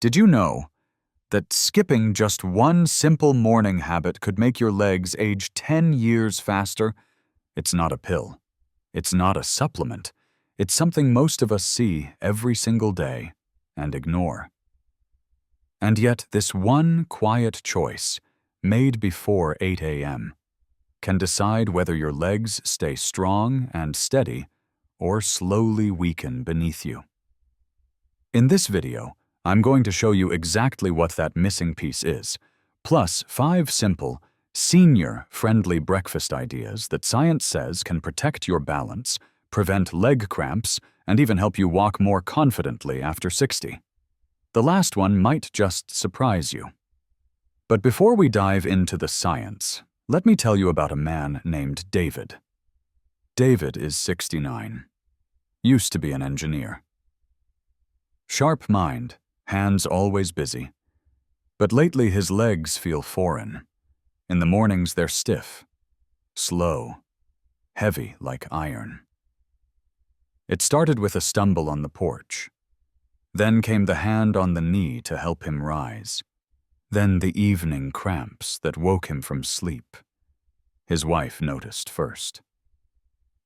Did you know that skipping just one simple morning habit could make your legs age 10 years faster? It's not a pill. It's not a supplement. It's something most of us see every single day and ignore. And yet this one quiet choice, made before 8 a.m., can decide whether your legs stay strong and steady or slowly weaken beneath you. In this video, I'm going to show you exactly what that missing piece is, plus 5 simple, senior-friendly breakfast ideas that science says can protect your balance, prevent leg cramps, and even help you walk more confidently after 60. The last one might just surprise you. But before we dive into the science, let me tell you about a man named David. David is 69. Used to be an engineer. Sharp mind, hands always busy. But lately his legs feel foreign. In the mornings they're stiff, slow, heavy like iron. It started with a stumble on the porch. Then came the hand on the knee to help him rise. Then the evening cramps that woke him from sleep. His wife noticed first.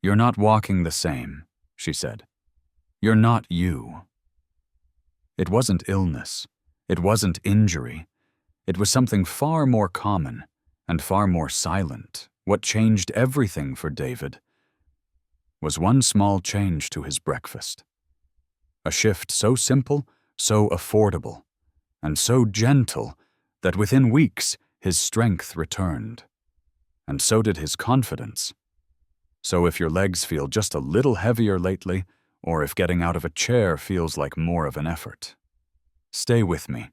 "You're not walking the same," she said. "You're not you." It wasn't illness. It wasn't injury. It was something far more common and far more silent. What changed everything for David was one small change to his breakfast. A shift so simple, so affordable, and so gentle that within weeks his strength returned. And so did his confidence. So if your legs feel just a little heavier lately, or if getting out of a chair feels like more of an effort, stay with me.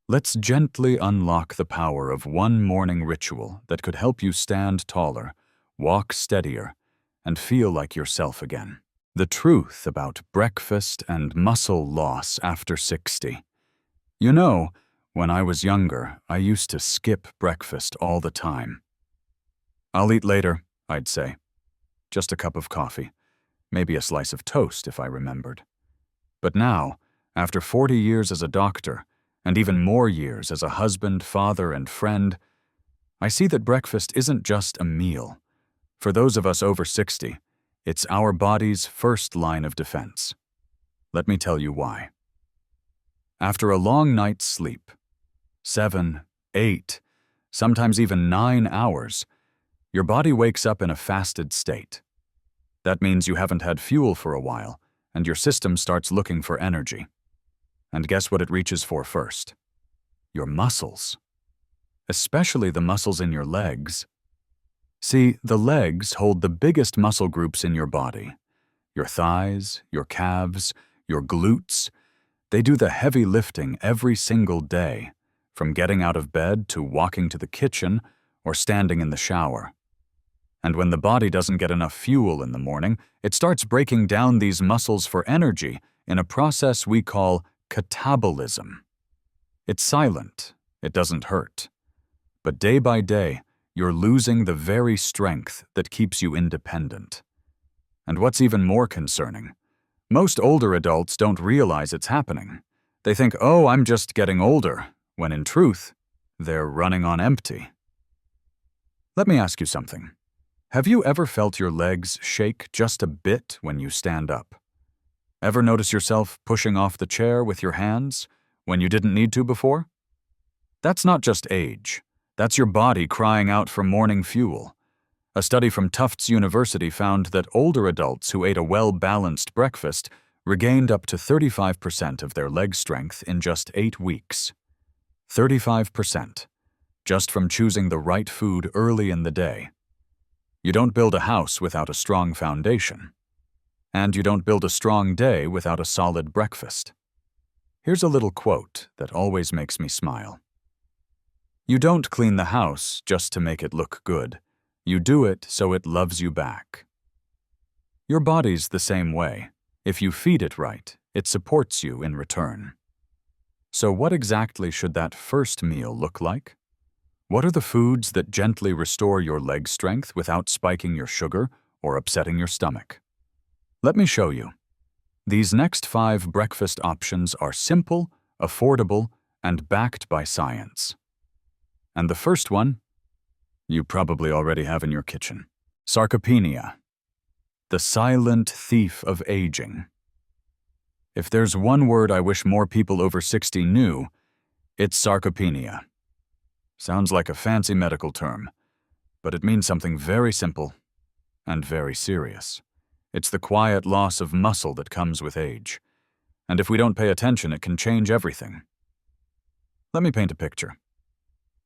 Let's gently unlock the power of one morning ritual that could help you stand taller, walk steadier, and feel like yourself again. The truth about breakfast and muscle loss after 60. You know, when I was younger, I used to skip breakfast all the time. "I'll eat later," I'd say. Just a cup of coffee, maybe a slice of toast if I remembered. But now, after 40 years as a doctor, and even more years as a husband, father, and friend, I see that breakfast isn't just a meal. For those of us over 60, it's our body's first line of defense. Let me tell you why. After a long night's sleep, 7, 8, sometimes even 9 hours, your body wakes up in a fasted state. That means you haven't had fuel for a while, and your system starts looking for energy. And guess what it reaches for first? Your muscles. Especially the muscles in your legs. See, the legs hold the biggest muscle groups in your body. Your thighs, your calves, your glutes. They do the heavy lifting every single day, from getting out of bed to walking to the kitchen or standing in the shower. And when the body doesn't get enough fuel in the morning, it starts breaking down these muscles for energy in a process we call catabolism. It's silent, it doesn't hurt. But day by day, you're losing the very strength that keeps you independent. And what's even more concerning, most older adults don't realize it's happening. They think, "Oh, I'm just getting older," when in truth, they're running on empty. Let me ask you something. Have you ever felt your legs shake just a bit when you stand up? Ever notice yourself pushing off the chair with your hands when you didn't need to before? That's not just age. That's your body crying out for morning fuel. A study from Tufts University found that older adults who ate a well-balanced breakfast regained up to 35% of their leg strength in just 8 weeks. 35%, just from choosing the right food early in the day. You don't build a house without a strong foundation. And you don't build a strong day without a solid breakfast. Here's a little quote that always makes me smile. "You don't clean the house just to make it look good. You do it so it loves you back." Your body's the same way. If you feed it right, it supports you in return. So what exactly should that first meal look like? What are the foods that gently restore your leg strength without spiking your sugar or upsetting your stomach? Let me show you. These next 5 breakfast options are simple, affordable, and backed by science. And the first one, you probably already have in your kitchen. Sarcopenia, the silent thief of aging. If there's one word I wish more people over 60 knew, it's sarcopenia. Sounds like a fancy medical term, but it means something very simple and very serious. It's the quiet loss of muscle that comes with age. And if we don't pay attention, it can change everything. Let me paint a picture.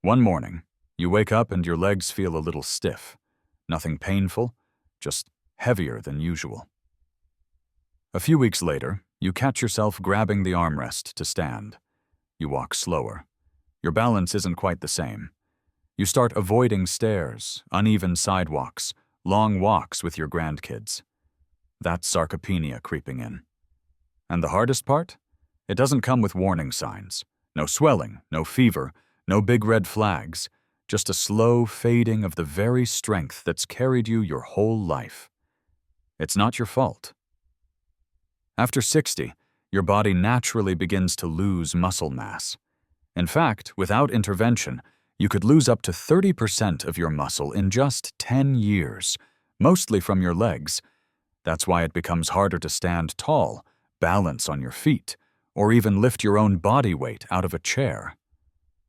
One morning, you wake up and your legs feel a little stiff. Nothing painful, just heavier than usual. A few weeks later, you catch yourself grabbing the armrest to stand. You walk slower. Your balance isn't quite the same. You start avoiding stairs, uneven sidewalks, long walks with your grandkids. That's sarcopenia creeping in. And the hardest part? It doesn't come with warning signs. No swelling, no fever, no big red flags, just a slow fading of the very strength that's carried you your whole life. It's not your fault. After 60, your body naturally begins to lose muscle mass. In fact, without intervention, you could lose up to 30% of your muscle in just 10 years, mostly from your legs. That's why it becomes harder to stand tall, balance on your feet, or even lift your own body weight out of a chair.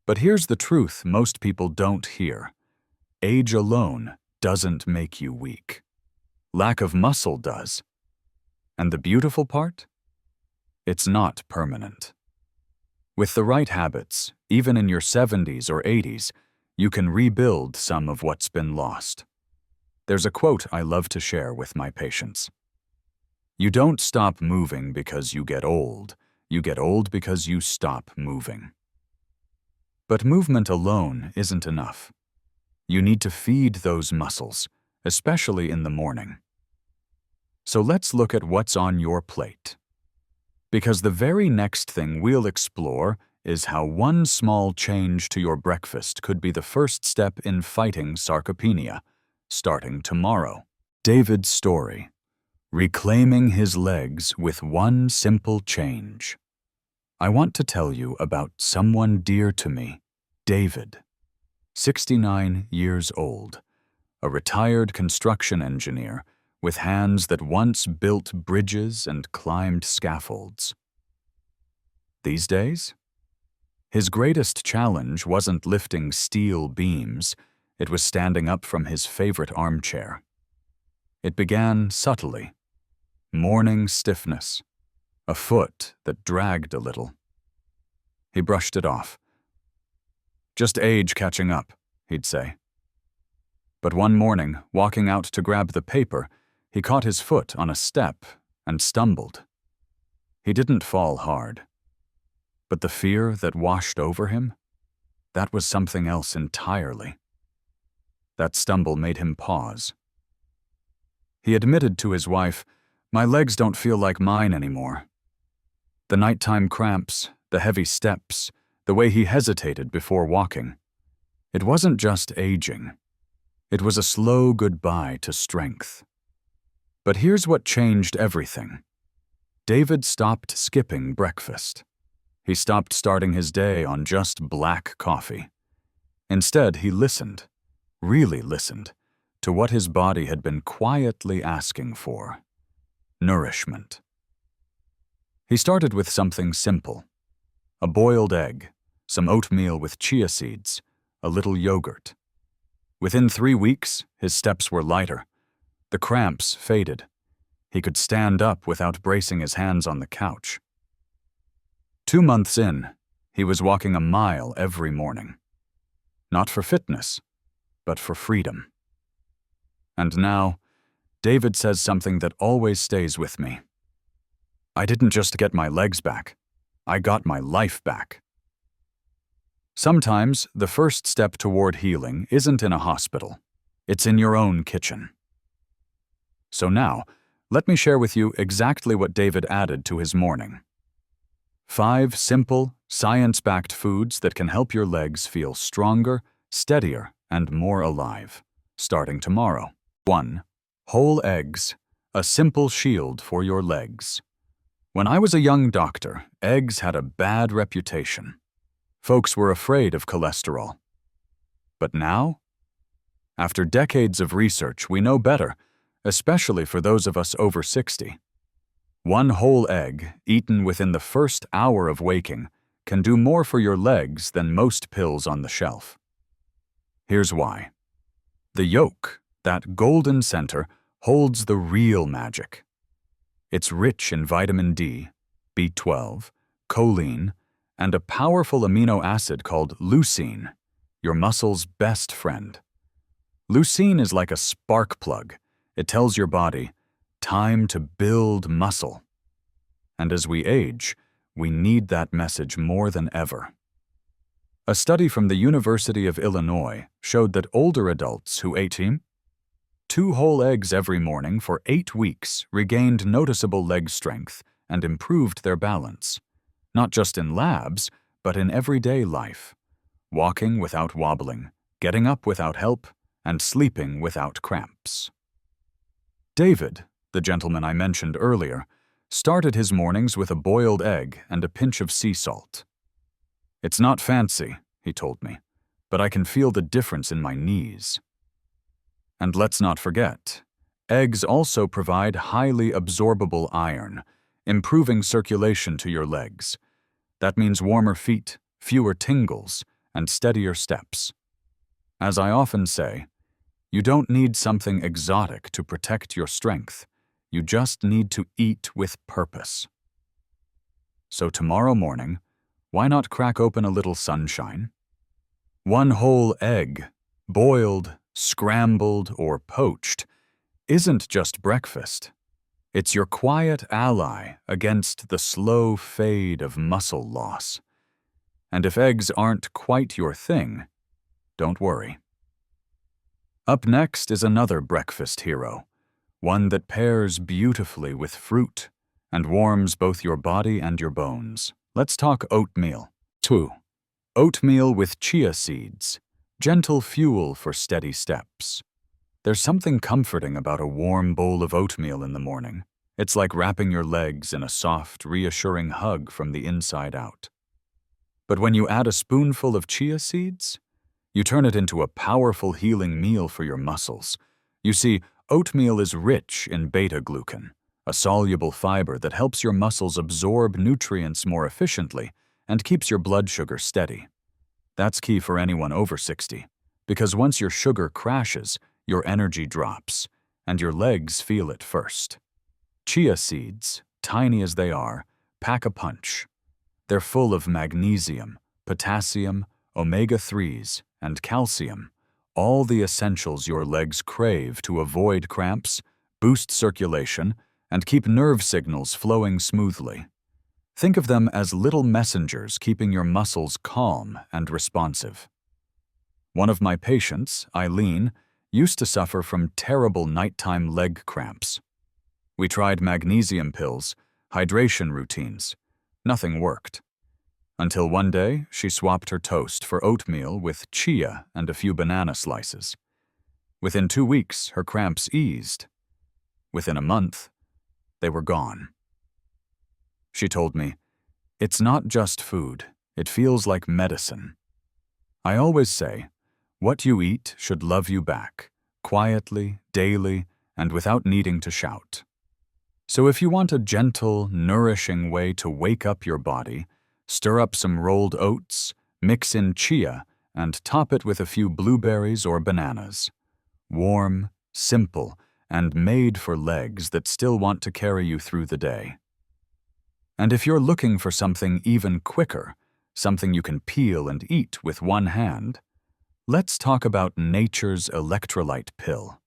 But here's the truth most people don't hear. Age alone doesn't make you weak. Lack of muscle does. And the beautiful part? It's not permanent. With the right habits, even in your 70s or 80s, you can rebuild some of what's been lost. There's a quote I love to share with my patients. You don't stop moving because you get old. You get old because you stop moving. But movement alone isn't enough. You need to feed those muscles, especially in the morning. So let's look at what's on your plate. Because the very next thing we'll explore is how one small change to your breakfast could be the first step in fighting sarcopenia, starting tomorrow. David's story, reclaiming his legs with one simple change. I want to tell you about someone dear to me, David, 69 years old, a retired construction engineer with hands that once built bridges and climbed scaffolds. These days, his greatest challenge wasn't lifting steel beams, it was standing up from his favorite armchair. It began subtly. Morning stiffness, a foot that dragged a little. He brushed it off. Just age catching up, he'd say. But one morning, walking out to grab the paper, he caught his foot on a step and stumbled. He didn't fall hard. But the fear that washed over him, that was something else entirely. That stumble made him pause. He admitted to his wife, "My legs don't feel like mine anymore." The nighttime cramps, the heavy steps, the way he hesitated before walking. It wasn't just aging. It was a slow goodbye to strength. But here's what changed everything. David stopped skipping breakfast. He stopped starting his day on just black coffee. Instead, he listened, really listened, to what his body had been quietly asking for: nourishment. He started with something simple: a boiled egg, some oatmeal with chia seeds, a little yogurt. Within 3 weeks, his steps were lighter. The cramps faded. He could stand up without bracing his hands on the couch. 2 months in, he was walking a mile every morning. Not for fitness, but for freedom. And now, David says something that always stays with me. I didn't just get my legs back. I got my life back. Sometimes, the first step toward healing isn't in a hospital. It's in your own kitchen. So now, let me share with you exactly what David added to his morning. 5 simple, science-backed foods that can help your legs feel stronger, steadier, and more alive, starting tomorrow. 1. Whole eggs, a simple shield for your legs. When I was a young doctor, eggs had a bad reputation. Folks were afraid of cholesterol. But now, after decades of research, we know better, especially for those of us over 60. One whole egg, eaten within the first hour of waking, can do more for your legs than most pills on the shelf. Here's why. The yolk, that golden center, holds the real magic. It's rich in vitamin D, B12, choline, and a powerful amino acid called leucine, your muscle's best friend. Leucine is like a spark plug. It tells your body, time to build muscle. And as we age, we need that message more than ever. A study from the University of Illinois showed that older adults who ate 2 whole eggs every morning for 8 weeks regained noticeable leg strength and improved their balance, not just in labs, but in everyday life, walking without wobbling, getting up without help, and sleeping without cramps. David, the gentleman I mentioned earlier, started his mornings with a boiled egg and a pinch of sea salt. "It's not fancy," he told me, "but I can feel the difference in my knees." And let's not forget, eggs also provide highly absorbable iron, improving circulation to your legs. That means warmer feet, fewer tingles, and steadier steps. As I often say, you don't need something exotic to protect your strength. You just need to eat with purpose. So tomorrow morning, why not crack open a little sunshine? One whole egg, boiled, scrambled, or poached, isn't just breakfast. It's your quiet ally against the slow fade of muscle loss. And if eggs aren't quite your thing, don't worry. Up next is another breakfast hero, one that pairs beautifully with fruit and warms both your body and your bones. Let's talk oatmeal. 2. Oatmeal with chia seeds, gentle fuel for steady steps. There's something comforting about a warm bowl of oatmeal in the morning. It's like wrapping your legs in a soft, reassuring hug from the inside out. But when you add a spoonful of chia seeds, you turn it into a powerful healing meal for your muscles. You see, oatmeal is rich in beta-glucan, a soluble fiber that helps your muscles absorb nutrients more efficiently and keeps your blood sugar steady. That's key for anyone over 60, because once your sugar crashes, your energy drops, and your legs feel it first. Chia seeds, tiny as they are, pack a punch. They're full of magnesium, potassium, omega-3s, and calcium, all the essentials your legs crave to avoid cramps, boost circulation, and keep nerve signals flowing smoothly. Think of them as little messengers keeping your muscles calm and responsive. One of my patients, Eileen, used to suffer from terrible nighttime leg cramps. We tried magnesium pills, hydration routines. Nothing worked. Until one day, she swapped her toast for oatmeal with chia and a few banana slices. Within 2 weeks, her cramps eased. Within a month, they were gone. She told me, "It's not just food, it feels like medicine." I always say, what you eat should love you back, quietly, daily, and without needing to shout. So if you want a gentle, nourishing way to wake up your body, stir up some rolled oats, mix in chia, and top it with a few blueberries or bananas. Warm, simple, and made for legs that still want to carry you through the day. And if you're looking for something even quicker, something you can peel and eat with one hand, let's talk about nature's electrolyte pill,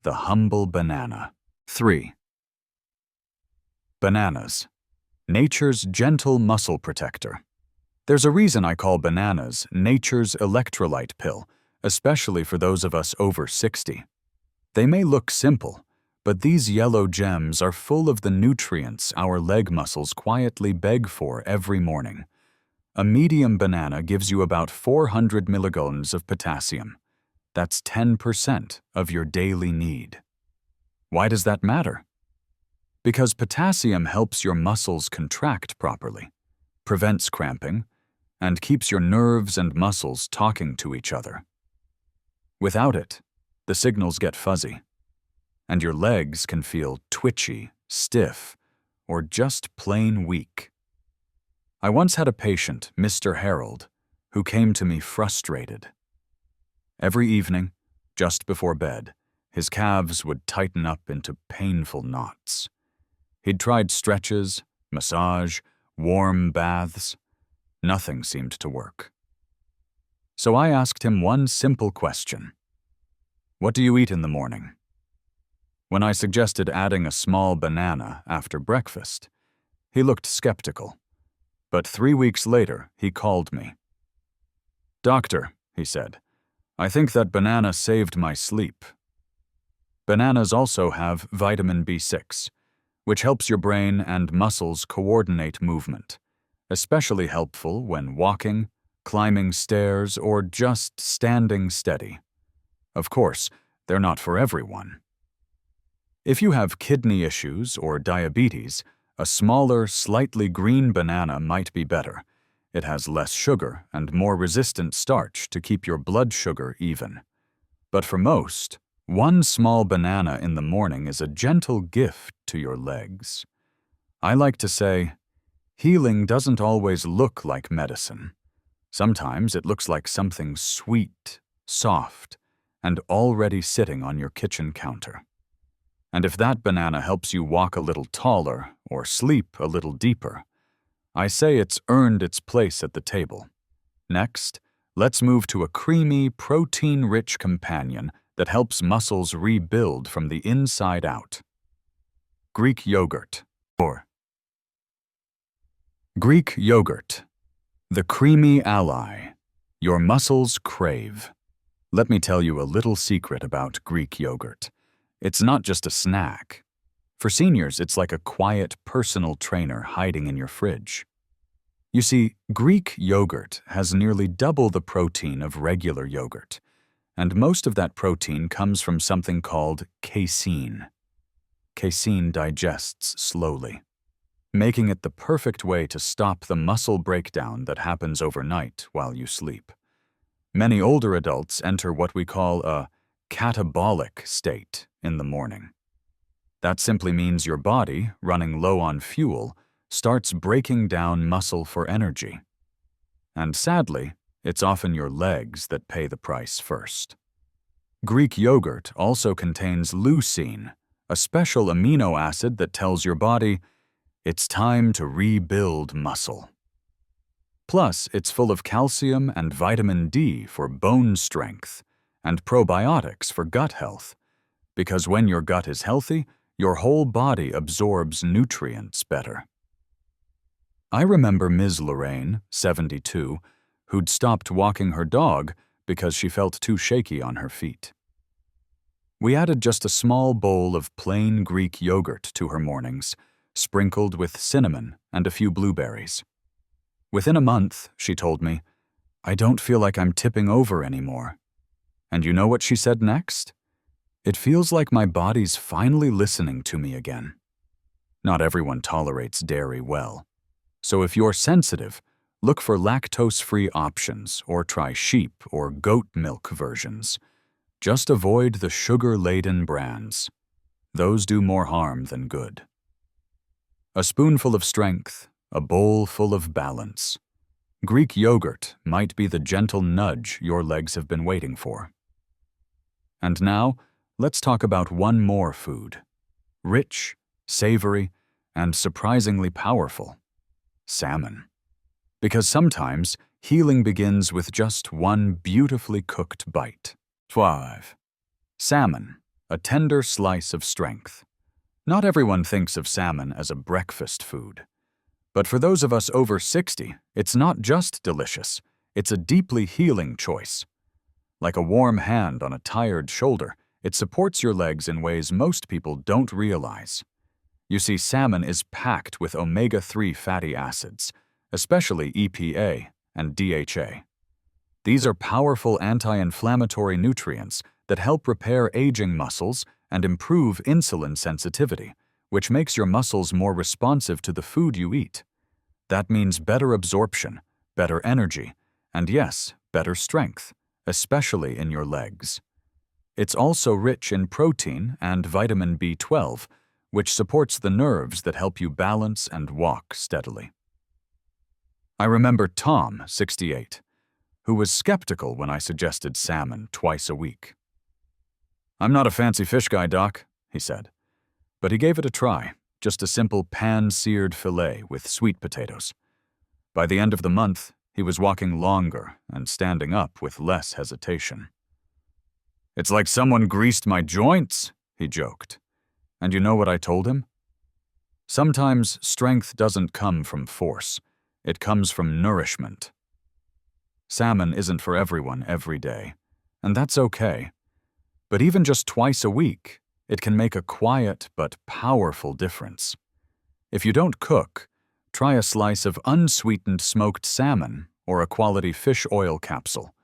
the humble banana. 3. Bananas, nature's gentle muscle protector. There's a reason I call bananas nature's electrolyte pill, especially for those of us over 60. They may look simple, but these yellow gems are full of the nutrients our leg muscles quietly beg for every morning. A medium banana gives you about 400 milligrams of potassium. That's 10% of your daily need. Why does that matter? Because potassium helps your muscles contract properly, prevents cramping, and keeps your nerves and muscles talking to each other. Without it, the signals get fuzzy, and your legs can feel twitchy, stiff, or just plain weak. I once had a patient, Mr. Harold, who came to me frustrated. Every evening, just before bed, his calves would tighten up into painful knots. He'd tried stretches, massage, warm baths. Nothing seemed to work. So I asked him one simple question. What do you eat in the morning? When I suggested adding a small banana after breakfast, he looked skeptical. But 3 weeks later, he called me. "Doctor," he said, "I think that banana saved my sleep." Bananas also have vitamin B6, which helps your brain and muscles coordinate movement, especially helpful when walking, climbing stairs, or just standing steady. Of course, they're not for everyone. If you have kidney issues or diabetes, a smaller, slightly green banana might be better. It has less sugar and more resistant starch to keep your blood sugar even. But for most, one small banana in the morning is a gentle gift to your legs. I like to say, healing doesn't always look like medicine. Sometimes it looks like something sweet, soft, and already sitting on your kitchen counter. And if that banana helps you walk a little taller or sleep a little deeper, I say it's earned its place at the table. Next, let's move to a creamy, protein-rich companion that helps muscles rebuild from the inside out. Greek yogurt. Or Greek yogurt, the creamy ally your muscles crave. Let me tell you a little secret about Greek yogurt. It's not just a snack. For seniors, it's like a quiet personal trainer hiding in your fridge. You see, Greek yogurt has nearly double the protein of regular yogurt, and most of that protein comes from something called casein. Casein digests slowly, making it the perfect way to stop the muscle breakdown that happens overnight while you sleep. Many older adults enter what we call a catabolic state in the morning. That simply means your body, running low on fuel, starts breaking down muscle for energy. And sadly, it's often your legs that pay the price first. Greek yogurt also contains leucine, a special amino acid that tells your body, it's time to rebuild muscle. Plus, it's full of calcium and vitamin D for bone strength, and probiotics for gut health, because when your gut is healthy, your whole body absorbs nutrients better. I remember Ms. Lorraine, 72, who'd stopped walking her dog because she felt too shaky on her feet. We added just a small bowl of plain Greek yogurt to her mornings, sprinkled with cinnamon and a few blueberries. Within a month, she told me, "I don't feel like I'm tipping over anymore." And you know what she said next? "It feels like my body's finally listening to me again." Not everyone tolerates dairy well. So if you're sensitive, look for lactose-free options or try sheep or goat milk versions. Just avoid the sugar-laden brands. Those do more harm than good. A spoonful of strength, a bowl full of balance. Greek yogurt might be the gentle nudge your legs have been waiting for. And now, let's talk about one more food. Rich, savory, and surprisingly powerful. Salmon. Because sometimes, healing begins with just one beautifully cooked bite. 12. Salmon, a tender slice of strength. Not everyone thinks of salmon as a breakfast food. But for those of us over 60, it's not just delicious, it's a deeply healing choice. Like a warm hand on a tired shoulder, it supports your legs in ways most people don't realize. You see, salmon is packed with omega-3 fatty acids, especially EPA and DHA. These are powerful anti-inflammatory nutrients that help repair aging muscles and improve insulin sensitivity, which makes your muscles more responsive to the food you eat. That means better absorption, better energy, and yes, better strength, especially in your legs. It's also rich in protein and vitamin B12, which supports the nerves that help you balance and walk steadily. I remember Tom, 68, who was skeptical when I suggested salmon twice a week. "I'm not a fancy fish guy, Doc," he said, but he gave it a try, just a simple pan-seared fillet with sweet potatoes. By the end of the month, he was walking longer and standing up with less hesitation. "It's like someone greased my joints," he joked. And you know what I told him? Sometimes strength doesn't come from force. It comes from nourishment. Salmon isn't for everyone every day, and that's okay. But even just twice a week, it can make a quiet but powerful difference. If you don't cook, try a slice of unsweetened smoked salmon or a quality fish oil capsule.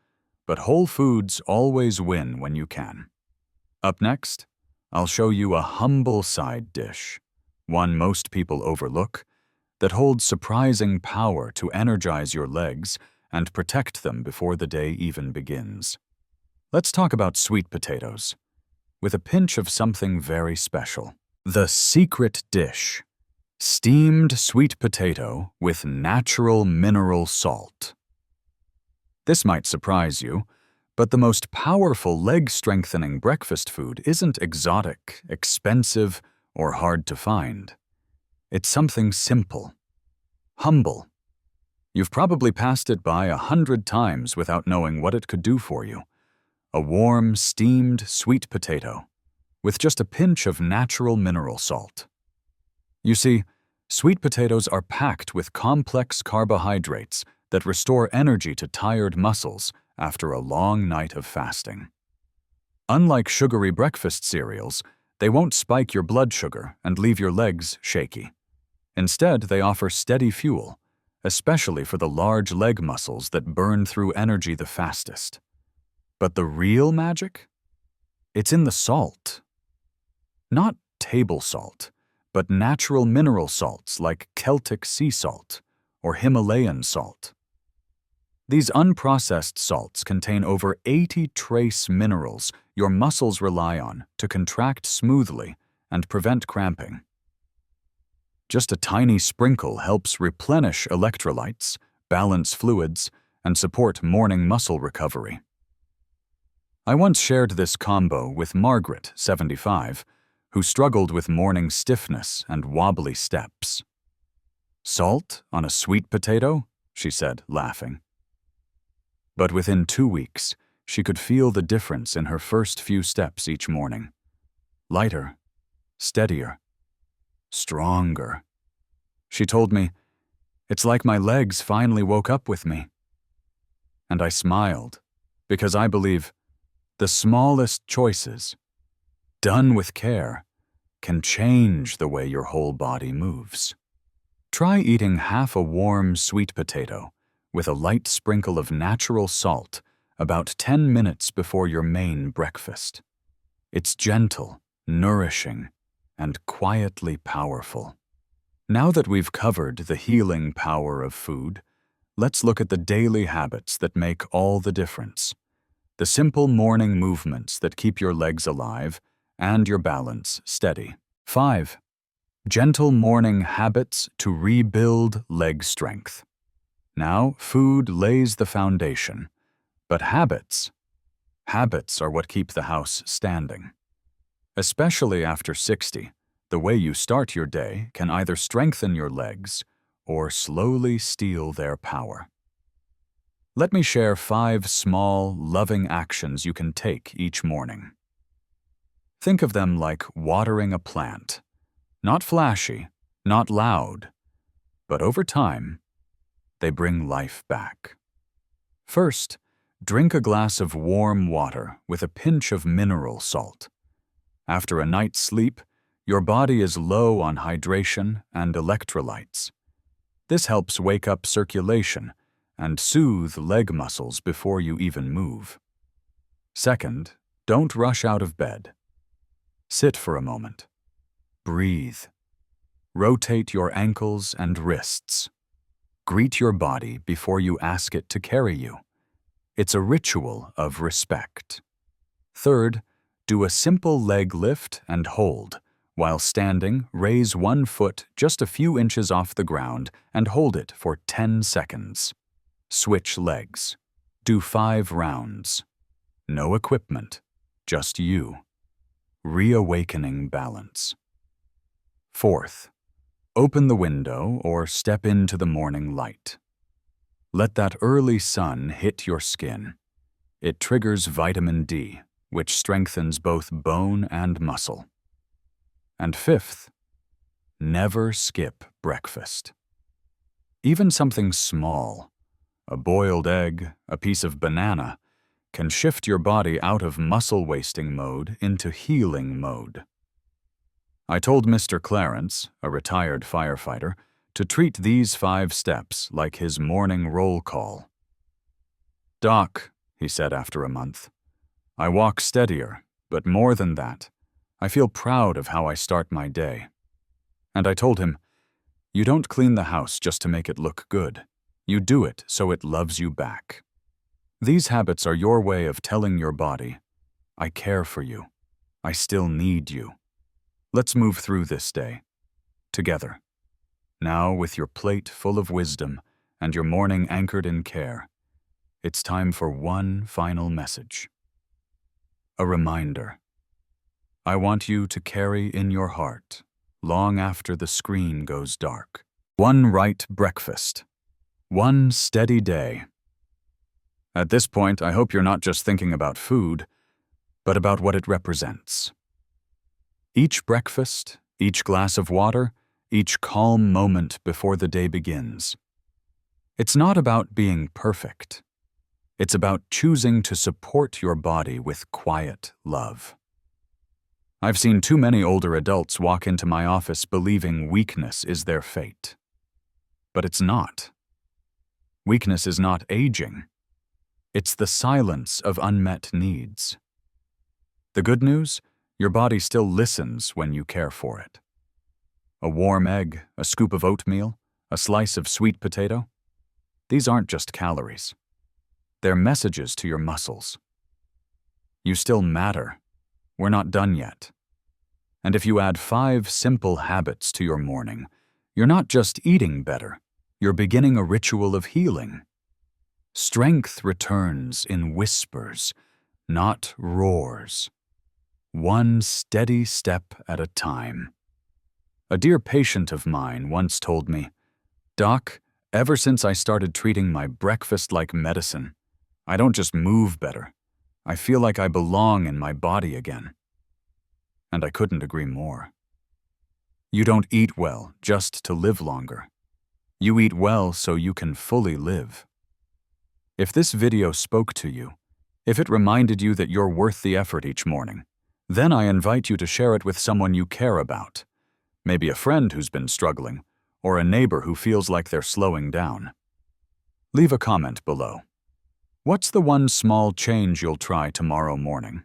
But whole foods always win when you can. Up next, I'll show you a humble side dish, one most people overlook, that holds surprising power to energize your legs and protect them before the day even begins. Let's talk about sweet potatoes, with a pinch of something very special. The secret dish: steamed sweet potato with natural mineral salt. This might surprise you, but the most powerful leg-strengthening breakfast food isn't exotic, expensive, or hard to find. It's something simple, humble. You've probably passed it by 100 times without knowing what it could do for you. A warm, steamed sweet potato, with just a pinch of natural mineral salt. You see, sweet potatoes are packed with complex carbohydrates that restore energy to tired muscles after a long night of fasting. Unlike sugary breakfast cereals, they won't spike your blood sugar and leave your legs shaky. Instead, they offer steady fuel, especially for the large leg muscles that burn through energy the fastest. But the real magic? It's in the salt. Not table salt, but natural mineral salts like Celtic sea salt or Himalayan salt. These unprocessed salts contain over 80 trace minerals your muscles rely on to contract smoothly and prevent cramping. Just a tiny sprinkle helps replenish electrolytes, balance fluids, and support morning muscle recovery. I once shared this combo with Margaret, 75, who struggled with morning stiffness and wobbly steps. "Salt on a sweet potato?" she said, laughing. But within 2 weeks, she could feel the difference in her first few steps each morning. Lighter, steadier, stronger. She told me, "It's like my legs finally woke up with me." And I smiled, because I believe the smallest choices, done with care, can change the way your whole body moves. Try eating half a warm sweet potato with a light sprinkle of natural salt about 10 minutes before your main breakfast. It's gentle, nourishing, and quietly powerful. Now that we've covered the healing power of food, let's look at the daily habits that make all the difference. The simple morning movements that keep your legs alive and your balance steady. 5. Gentle morning habits to rebuild leg strength. Now, food lays the foundation, but habits are what keep the house standing. Especially after 60, the way you start your day can either strengthen your legs or slowly steal their power. Let me share 5 small, loving actions you can take each morning. Think of them like watering a plant. Not flashy, not loud, but over time, they bring life back. First, drink a glass of warm water with a pinch of mineral salt. After a night's sleep, your body is low on hydration and electrolytes. This helps wake up circulation and soothe leg muscles before you even move. Second, don't rush out of bed. Sit for a moment. Breathe Rotate your ankles and wrists. Greet your body before you ask it to carry you. It's a ritual of respect. Third, do a simple leg lift and hold. While standing, raise one foot just a few inches off the ground and hold it for 10 seconds. Switch legs. Do 5 rounds. No equipment, just you. Reawakening balance. Fourth, open the window or step into the morning light. Let that early sun hit your skin. It triggers vitamin D, which strengthens both bone and muscle. And fifth, never skip breakfast. Even something small, a boiled egg, a piece of banana, can shift your body out of muscle-wasting mode into healing mode. I told Mr. Clarence, a retired firefighter, to treat these 5 steps like his morning roll call. "Doc," he said after a month, "I walk steadier, but more than that, I feel proud of how I start my day." And I told him, "You don't clean the house just to make it look good. You do it so it loves you back." These habits are your way of telling your body, "I care for you. I still need you. Let's move through this day. Together. Now, with your plate full of wisdom and your morning anchored in care, it's time for one final message. A reminder. I want you to carry in your heart, long after the screen goes dark, one right breakfast, one steady day. At this point, I hope you're not just thinking about food, but about what it represents. Each breakfast, each glass of water, each calm moment before the day begins. It's not about being perfect. It's about choosing to support your body with quiet love. I've seen too many older adults walk into my office believing weakness is their fate. But it's not. Weakness is not aging. It's the silence of unmet needs. The good news? Your body still listens when you care for it. A warm egg, a scoop of oatmeal, a slice of sweet potato. These aren't just calories. They're messages to your muscles. You still matter. We're not done yet. And if you add 5 simple habits to your morning, you're not just eating better, you're beginning a ritual of healing. Strength returns in whispers, not roars. One steady step at a time. A dear patient of mine once told me, "Doc, ever since I started treating my breakfast like medicine, I don't just move better. I feel like I belong in my body again." And I couldn't agree more. You don't eat well just to live longer. You eat well so you can fully live. If this video spoke to you, if it reminded you that you're worth the effort each morning, then I invite you to share it with someone you care about. Maybe a friend who's been struggling, or a neighbor who feels like they're slowing down. Leave a comment below. What's the one small change you'll try tomorrow morning?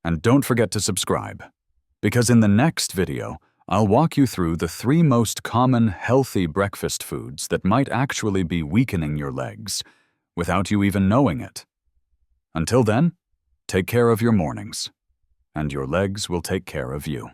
And don't forget to subscribe, because in the next video, I'll walk you through the 3 most common healthy breakfast foods that might actually be weakening your legs, without you even knowing it. Until then, take care of your mornings, and your legs will take care of you.